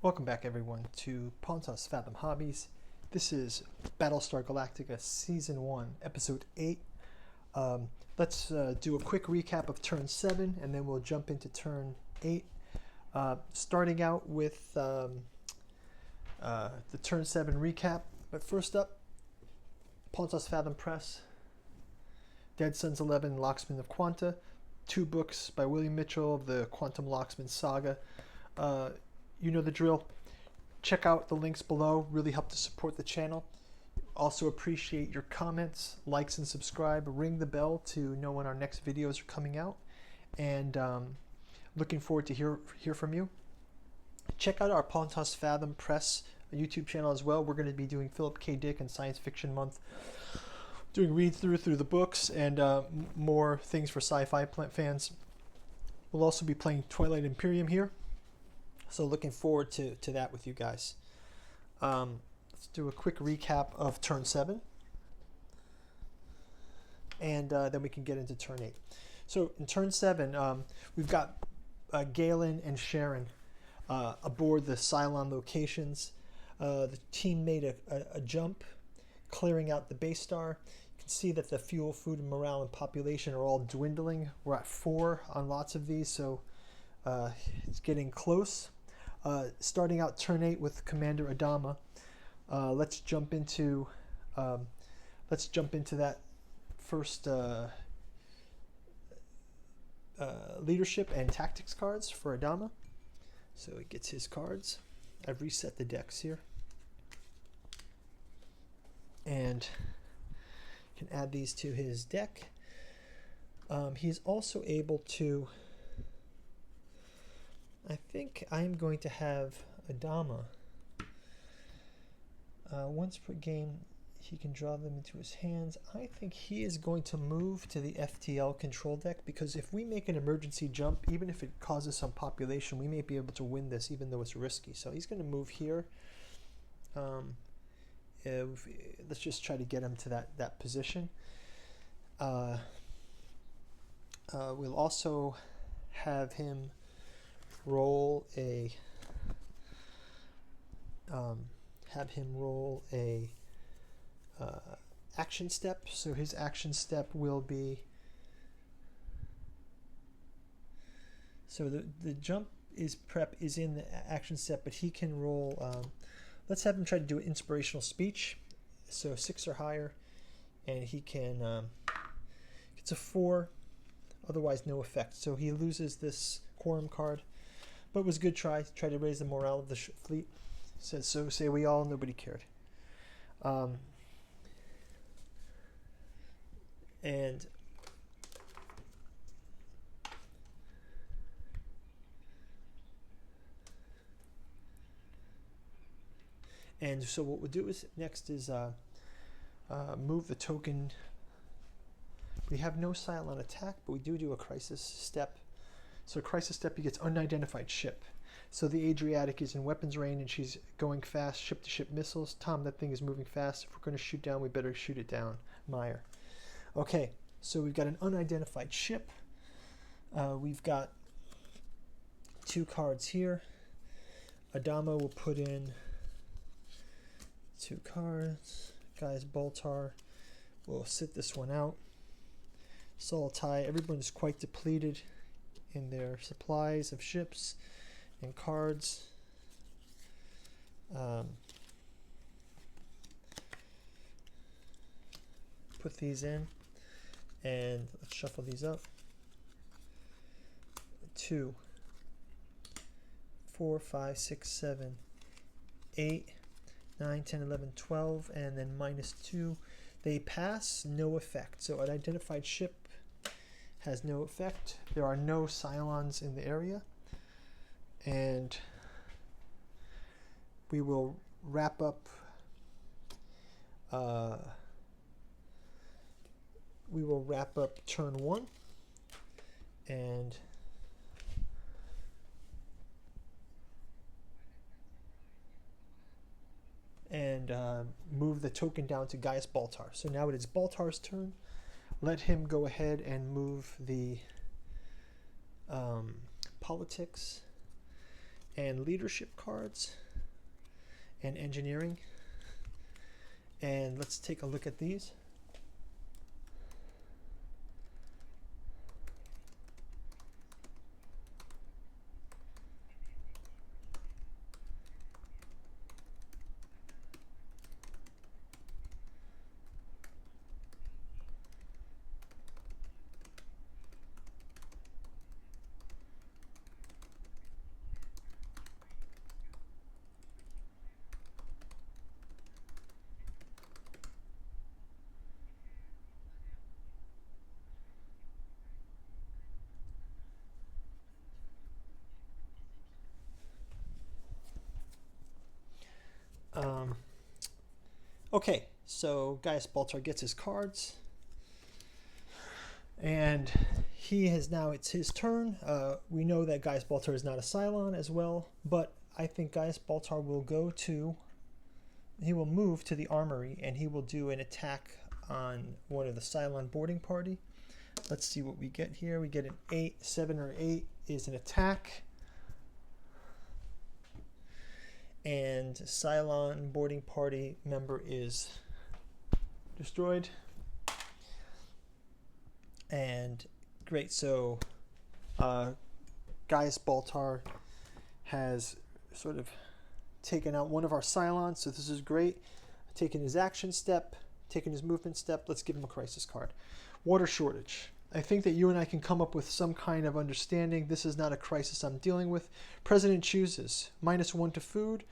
Welcome back everyone to Pontos Fathom Hobbies. This is Battlestar Galactica Season 1, Episode 8. Let's do a quick recap of Turn 7 and then we'll jump into Turn 8. Starting out with the Turn 7 recap. But first up, Pontos Fathom Press, Dead Sons 11, Locksmith of Quanta. 2 books by William Mitchell of the Quantum Locksmith saga. You know the drill. Check out the links below. Really help to support the channel. Also appreciate your comments, likes, and subscribe. Ring the bell to know when our next videos are coming out. And looking forward to hear from you. Check out our Pontos Fathom Press YouTube channel as well. We're going to be doing Philip K. Dick and Science Fiction Month. Doing read-through the books and more things for sci-fi fans. We'll also be playing Twilight Imperium here. So looking forward to that with you guys. Let's do a quick recap of Turn 7. And then we can get into Turn 8. So in Turn 7, we've got Galen and Sharon aboard the Cylon locations. The team made a jump, clearing out the base star. You can see that the fuel, food, and morale and population are all dwindling. We're at 4 on lots of these, so it's getting close. Starting out Turn 8 with Commander Adama. Let's jump into that first leadership and tactics cards for Adama. So he gets his cards. I've reset the decks here, and can add these to his deck. He's also able to, I think I'm going to have Adama. Once per game, he can draw them into his hands. I think he is going to move to the FTL control deck, because if we make an emergency jump, even if it causes some population, we may be able to win this even though it's risky. So he's going to move here. Let's just try to get him to that position. We'll also have him roll a action step. So his action step will be, so the jump is in the action step, but he can roll, let's have him try to do an inspirational speech. So 6 or higher, and he can it's a 4, otherwise no effect. So he loses this quorum card. But it was a good try to raise the morale of the fleet. Says so, say we all, nobody cared. And so what we'll do is next is move the token. We have no Cylon attack, but we do a crisis step. So crisis step, he gets Unidentified Ship. So the Adriatic is in weapons range and she's going fast, ship-to-ship missiles. Tom, that thing is moving fast. If we're going to shoot down, we better shoot it down. Meyer. Okay, so we've got an Unidentified Ship. We've got 2 cards here. Adama will put in 2 cards. Guys, Baltar will sit this one out. Salatai, everyone's quite depleted in their supplies of ships and cards. Put these in and let's shuffle these up. 2, 4, 5, 6, 7, 8, 9, 10, 11, 12, and then -2. They pass, no effect. So an identified ship has no effect. There are no Cylons in the area. And we will wrap up turn 1 and move the token down to Gaius Baltar. So now it is Baltar's turn. Let him go ahead and move the politics and leadership cards and engineering. And let's take a look at these. Okay, so Gaius Baltar gets his cards, and he has now, it's his turn. We know that Gaius Baltar is not a Cylon as well, but I think Gaius Baltar will he will move to the armory, and he will do an attack on one of the Cylon boarding party. Let's see what we get here. We get an 8, 7 or 8 is an attack. And Cylon boarding party member is destroyed. And great, so Gaius Baltar has sort of taken out one of our Cylons, so this is great. Taken his action step, taken his movement step. Let's give him a crisis card. Water shortage. I think that you and I can come up with some kind of understanding. This is not a crisis I'm dealing with. President chooses -1 to food,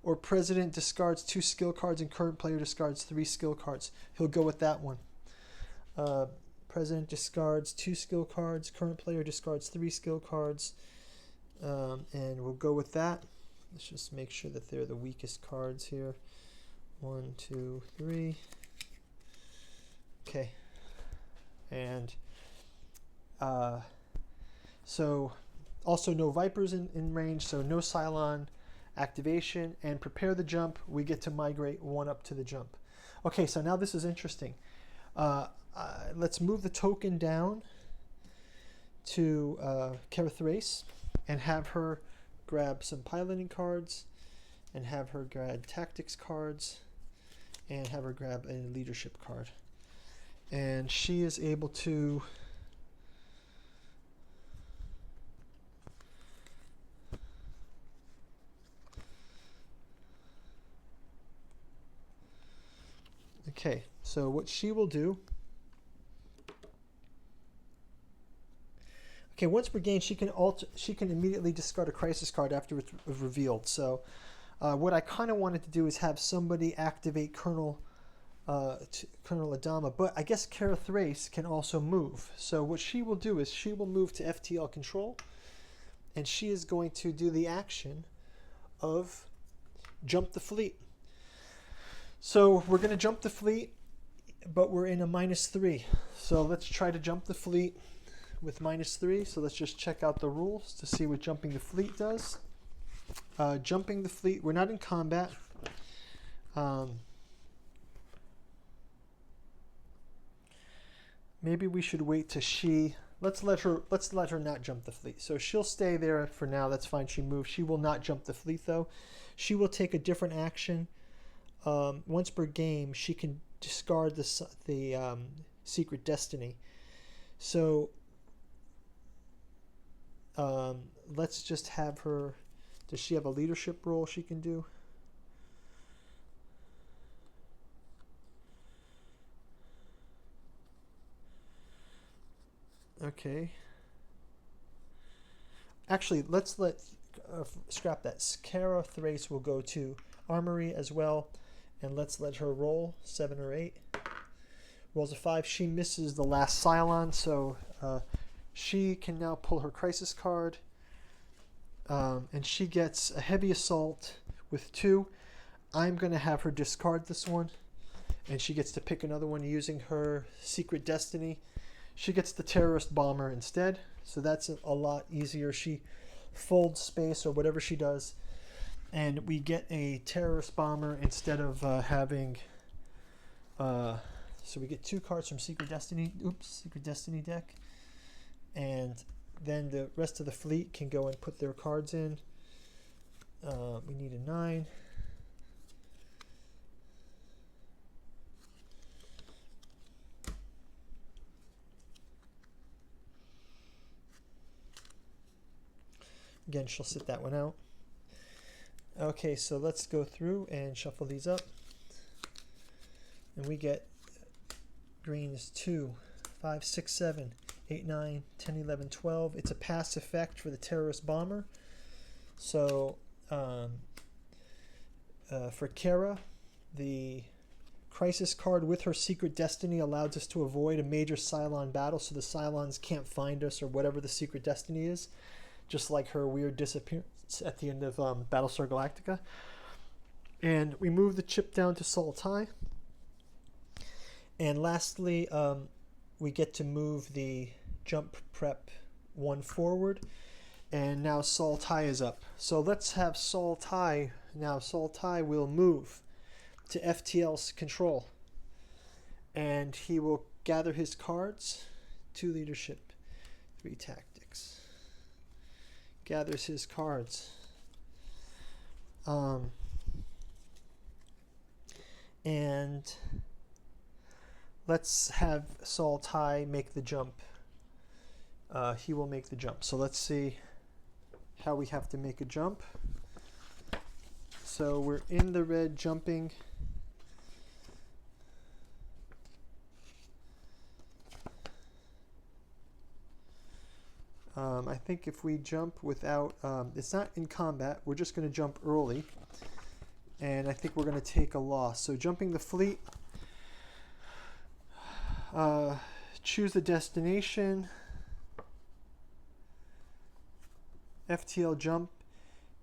or President discards 2 skill cards and current player discards 3 skill cards. He'll go with that one. President discards 2 skill cards, current player discards 3 skill cards, and we'll go with that. Let's just make sure that they're the weakest cards here. 1, 2, 3. Okay. And so also no Vipers in range, so no Cylon activation, and prepare the jump. We get to migrate 1 up to the jump. Okay, so now this is interesting. Let's move the token down to Kara and have her grab some piloting cards, and have her grab tactics cards, and have her grab a leadership card. And she is able to okay, so what she will do, okay, once per game she can immediately discard a crisis card after it's revealed. So what I kind of wanted to do is have somebody activate Colonel Adama, but I guess Kara can also move. So what she will do is she will move to FTL control, and she is going to do the action of jump the fleet. So we're going to jump the fleet, but we're in a -3. So let's try to jump the fleet with -3. So let's just check out the rules to see what jumping the fleet does. Jumping the fleet, we're not in combat. Maybe we should wait till let's let her not jump the fleet. So she'll stay there for now. That's fine. She moves. She will not jump the fleet though. She will take a different action. Once per game, she can discard the Secret Destiny. So let's just have her. Does she have a leadership role she can do? Okay. Actually, let's scrap that. Kara Thrace will go to Armory as well, and let's let her roll 7 or 8. Rolls a 5. She misses the last Cylon, so she can now pull her crisis card, and she gets a heavy assault with 2. I'm going to have her discard this one, and she gets to pick another one using her Secret Destiny. She gets the terrorist bomber instead, so that's a lot easier. She folds space or whatever she does, and we get a terrorist bomber instead of having. So we get 2 cards from Secret Destiny. Secret Destiny deck, and then the rest of the fleet can go and put their cards in. We need a 9. Again, she'll sit that one out. Okay, so let's go through and shuffle these up. And we get green is 2, 5, 6, 7, 8, 9, 10, 11, 12. It's a pass effect for the terrorist bomber. So for Kara, the crisis card with her secret destiny allows us to avoid a major Cylon battle, so the Cylons can't find us or whatever the secret destiny is, just like her weird disappearance at the end of Battlestar Galactica. And we move the chip down to Sultai. And lastly, we get to move the jump prep 1 forward. And now Sultai is up. So let's have Sultai. Now Sultai will move to FTL's control. And he will gather his cards. 2 leadership, 3 tactics. Gathers his cards. And let's have Sultai make the jump. He will make the jump. So let's see how we have to make a jump. So we're in the red jumping. I think if we jump without, it's not in combat, we're just going to jump early. And I think we're going to take a loss. So jumping the fleet, choose the destination, FTL jump.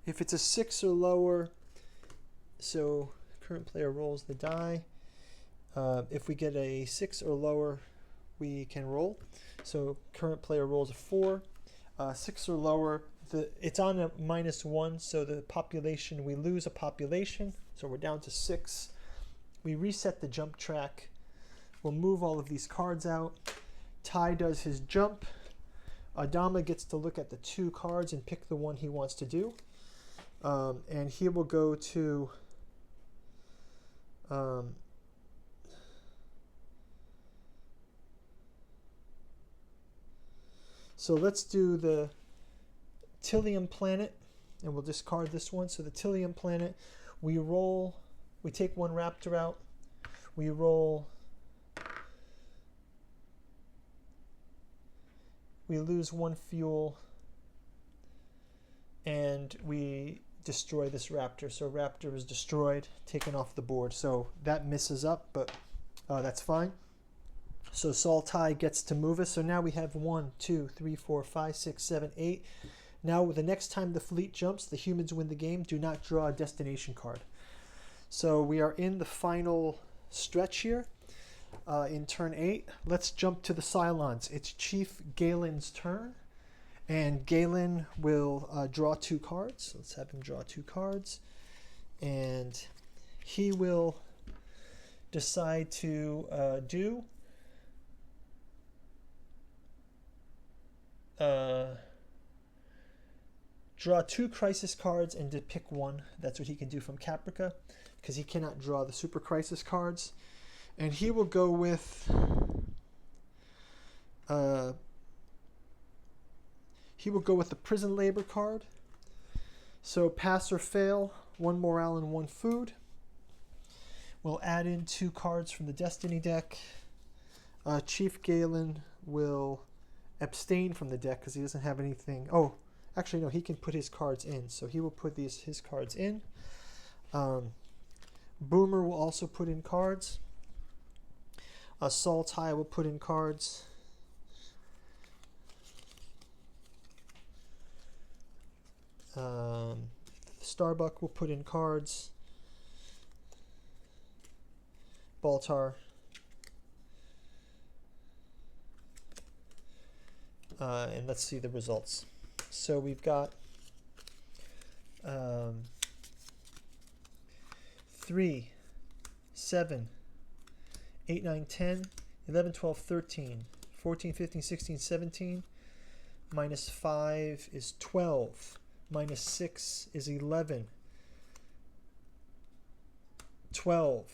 If it's a 6 or lower, so current player rolls the die. If we get a 6 or lower, we can roll. So current player rolls a 4. 6 or lower, it's on a -1, so the population, we lose a population, so we're down to 6. We reset the jump track. We'll move all of these cards out. Ty does his jump. Adama gets to look at the 2 cards and pick the one he wants to do. And he will go to so let's do the Tillium planet, and we'll discard this one. So the Tillium planet, we roll, we take 1 raptor out, we roll, we lose 1 fuel, and we destroy this raptor. So raptor is destroyed, taken off the board. So that misses up, but that's fine. So Sultai gets to move us. So now we have 1, 2, 3, 4, 5, 6, 7, 8. Now the next time the fleet jumps, the humans win the game. Do not draw a destination card. So we are in the final stretch here in turn 8. Let's jump to the Cylons. It's Chief Galen's turn. And Galen will draw 2 cards. Let's have him draw 2 cards. And he will decide to do draw 2 crisis cards and to pick 1. That's what he can do from Caprica, because he cannot draw the super crisis cards. And he will go with the prison labor card. So pass or fail, 1 morale and 1 food. We'll add in 2 cards from the Destiny deck. Chief Galen will abstain from the deck because he doesn't have anything. Oh, actually no, he can put his cards in. So he will put his cards in. Boomer will also put in cards. Sultai will put in cards. Starbuck will put in cards. Baltar. And let's see the results. So we've got 3, 7, 8, 9, 10, 11, 12, 13, 14, 15, 16, 17. Minus 5 is 12. minus 6 is 11. 12.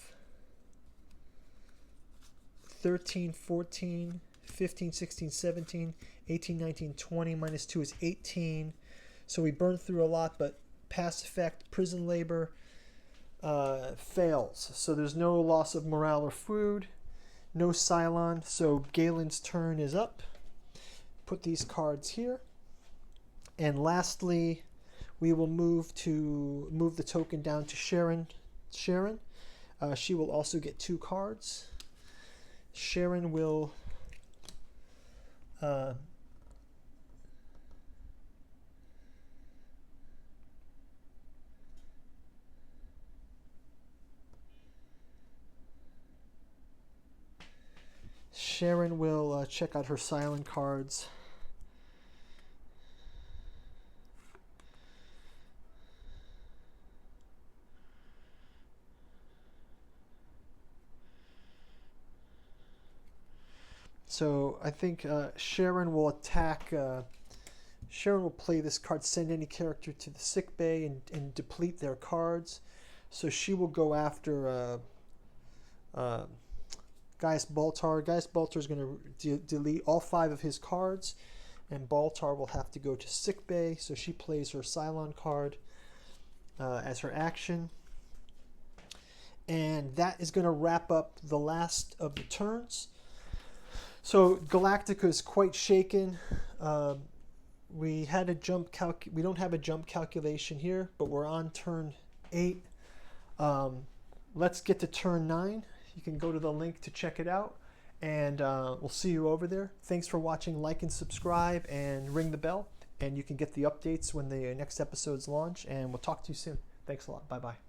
13, 14, 15, 16, 17, 18, 19, 20. Minus 2 is 18. So we burned through a lot, but pass effect, prison labor, fails. So there's no loss of morale or food. No Cylon. So Galen's turn is up. Put these cards here. And lastly, we will move the token down to Sharon. She will also get 2 cards. Sharon will check out her silent cards. So I think Sharon will attack. Sharon will play this card, send any character to the sick bay and deplete their cards. So she will go after Gaius Baltar. Gaius Baltar is going to delete all 5 of his cards, and Baltar will have to go to sick bay. So she plays her Cylon card as her action. And that is going to wrap up the last of the turns. So Galactica is quite shaken. We had a jump we don't have a jump calculation here, but we're on turn 8. Let's get to turn 9. You can go to the link to check it out, and we'll see you over there. Thanks for watching. Like and subscribe and ring the bell, and you can get the updates when the next episodes launch, and we'll talk to you soon. Thanks a lot. Bye-bye.